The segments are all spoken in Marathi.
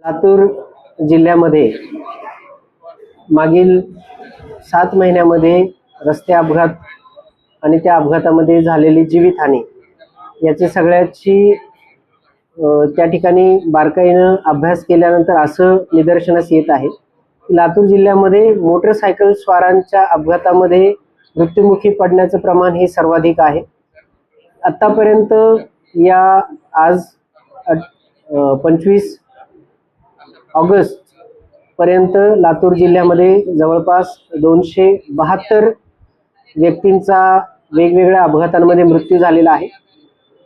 लातूर जिल्ह्यामध्ये मागील 7 महिन्यामध्ये रस्ते अपघात आणि त्या अपघातामध्ये झालेली जीवितहानी याची सगळ्याची त्या ठिकाणी बारकाईनं अभ्यास केल्यानंतर असं निदर्शनास येत आहे की लातूर जिल्ह्यामध्ये मोटरसायकल स्वारांच्या अपघातामध्ये मृत्युमुखी पडण्याचं प्रमाण हे सर्वाधिक आहे। आतापर्यंत या आज 25 ऑगस्ट पर्यंत लातूर जिल्ह्यामध्ये जवळपास 272 व्यक्तींचा वेगवेगळ्या अपघातांमध्ये मृत्यू झालेला आहे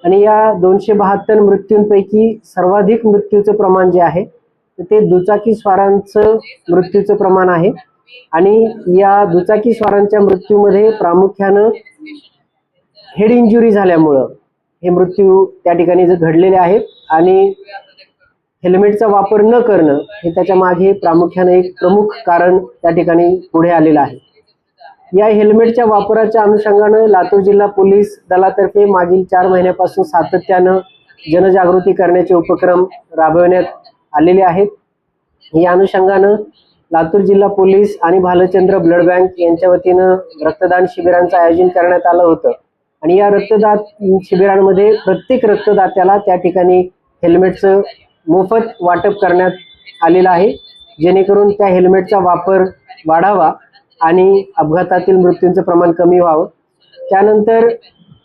आणि या 272 मृत्यूंपैकी सर्वाधिक मृत्यूचं प्रमाण जे आहे ते दुचाकी स्वारांचं मृत्यूचं प्रमाण आहे आणि या दुचाकी स्वारांच्या मृत्यूमध्ये प्रामुख्यानं हेड इंजुरी झाल्यामुळं हे मृत्यू त्या ठिकाणी घडलेले आहेत आणि हेल्मेटचा वापर न करणं हे त्याच्या मागे प्रामुख्याने एक प्रमुख कारण त्या ठिकाणी पुढे आलेलं आहे। या हेल्मेटच्या वापराच्या अनुषंगानं लातूर जिल्हा पोलीस दलातर्फे मागील 4 महिन्यापासून सातत्यानं जनजागृती करण्याचे उपक्रम राबवण्यात आलेले आहेत। या अनुषंगानं लातूर जिल्हा पोलीस आणि भालचंद्र ब्लड बँक यांच्या वतीनं रक्तदान शिबिरांचं आयोजन करण्यात आलं होतं आणि या रक्तदान शिबिरांमध्ये प्रत्येक रक्तदात्याला त्या ठिकाणी हेल्मेटचं मोफत वाटप करण्यात आलेलं आहे, जेणेकरून त्या हेल्मेटचा वापर वाढावा आणि अपघातातील मृत्यूंचं प्रमाण कमी व्हावं। त्यानंतर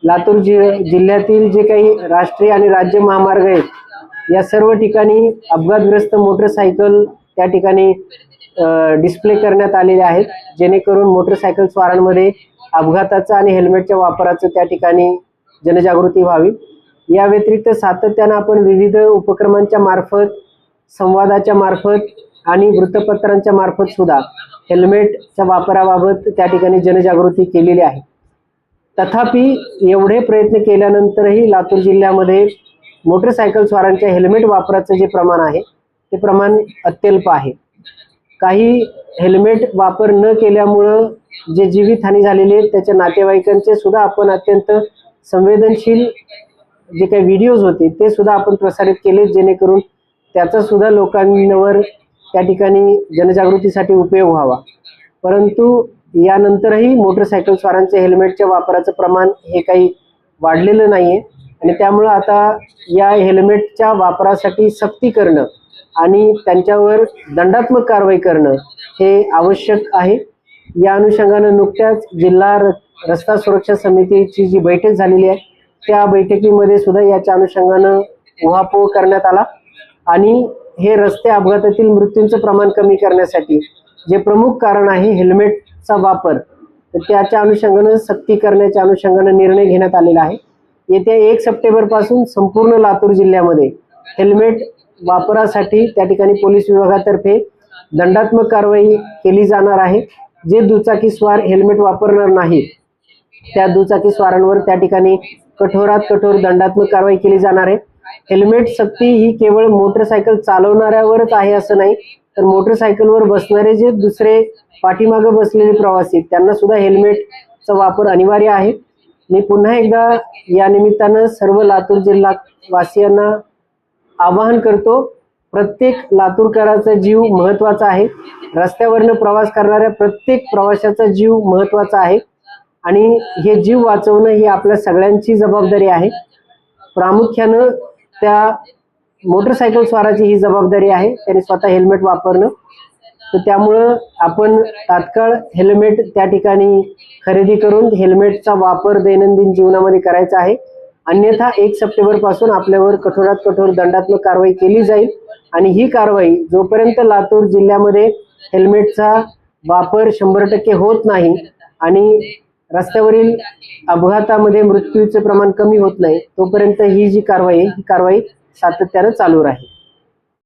लातूर जिल्ह्यातील जे काही राष्ट्रीय आणि राज्य महामार्ग आहेत या सर्व ठिकाणी अपघातग्रस्त मोटरसायकल त्या ठिकाणी डिस्प्ले करण्यात आलेले आहेत, जेणेकरून मोटरसायकल स्वारांमध्ये अपघाताचा आणि हेल्मेटच्या वापराचं त्या ठिकाणी जनजागृती व्हावी। या व्यतिरिक्त सातत्यानं आपण विविध उपक्रमांच्या मार्फत, संवादाच्या मार्फत आणि वृत्तपत्रांच्या मार्फत सुद्धा हेल्मेटच्या वापराबाबत त्या ठिकाणी जनजागृती केलेली आहे। तथापि एवढे प्रयत्न केल्यानंतरही लातूर जिल्ह्यामध्ये मोटरसायकल स्वारांच्या हेल्मेट वापराचं जे प्रमाण आहे ते प्रमाण अत्यल्प आहे। काही हेल्मेट वापर न केल्यामुळं जे जीवितहानी झालेली आहे त्याच्या नातेवाईकांचे सुद्धा आपण अत्यंत संवेदनशील जे काही व्हिडिओज होते ते सुद्धा आपण प्रसारित केले, जेणेकरून त्याचा सुद्धा लोकांवर त्या ठिकाणी जनजागृतीसाठी उपयोग व्हावा। परंतु यानंतरही मोटरसायकल स्वारांच्या हेल्मेटच्या वापराचं प्रमाण हे काही वाढलेलं नाहीये आणि त्यामुळं आता या हेल्मेटच्या वापरासाठी सक्ती करणं आणि त्यांच्यावर दंडात्मक कारवाई करणं हे आवश्यक आहे। या अनुषंगानं नुकत्याच जिल्हा रस्ता सुरक्षा समितीची जी बैठक झालेली आहे त्या बैठकीमध्ये सुद्धा याच्या अनुषंगानं उहापोह करण्यात आला आणि हे रस्ते अपघातातील मृत्यूंचं प्रमाण कमी करण्यासाठी जे प्रमुख कारण आहे हेल्मेटचा वापर, त्याच्या अनुषंगानं सक्ती करण्याच्या अनुषंगानं निर्णय घेण्यात आलेला आहे। येत्या 1 सप्टेंबर पासून संपूर्ण लातूर जिल्ह्यामध्ये हेल्मेट वापरासाठी त्या ठिकाणी पोलीस विभागातर्फे दंडात्मक कारवाई केली जाणार आहे। जे दुचाकी स्वार हेल्मेट वापरणार नाहीत त्या दुचाकी स्वारांवर त्या ठिकाणी कठोरात कठोर दंडात्मक कारवाई केली जाणार आहे। हेल्मेट सक्ती ही केवळ मोटरसायकल चालवणाऱ्यावरच आहे असं नाही, तर मोटरसायकलवर बसणारे जे दुसरे पाठीमागे बसलेले प्रवासी त्यांना सुद्धा हेल्मेटचा वापर अनिवार्य आहे। मी पुन्हा एकदा या निमित्तानं सर्व लातूर जिल्हा वासियांना आवाहन करतो, प्रत्येक लातूरकराचा जीव महत्त्वाचा आहे। रस्त्यावरनं प्रवास करणाऱ्या प्रत्येक प्रवाशाचा जीव महत्त्वाचा आहे आणि हे जीव वाचवणं ही आपल्या सगळ्यांची जबाबदारी आहे। प्रामुख्यानं त्या मोटरसायकल स्वाराची ही जबाबदारी आहे, त्यांनी स्वतः हेल्मेट वापरणं। तर त्यामुळं आपण तात्काळ हेल्मेट त्या ठिकाणी खरेदी करून हेल्मेटचा वापर दैनंदिन जीवनामध्ये करायचा आहे, अन्यथा 1 सप्टेंबर पासून आपल्यावर कठोरात कठोर दंडात्मक कारवाई केली जाईल आणि ही कारवाई जोपर्यंत लातूर जिल्ह्यामध्ये हेल्मेटचा वापर 100% होत नाही आणि रस्त्यावरील अपघातामध्ये मृत्यूचे प्रमाण कमी होत नाही तोपर्यंत ही जी कारवाई आहे ही कारवाई सातत्यानं चालू राहील।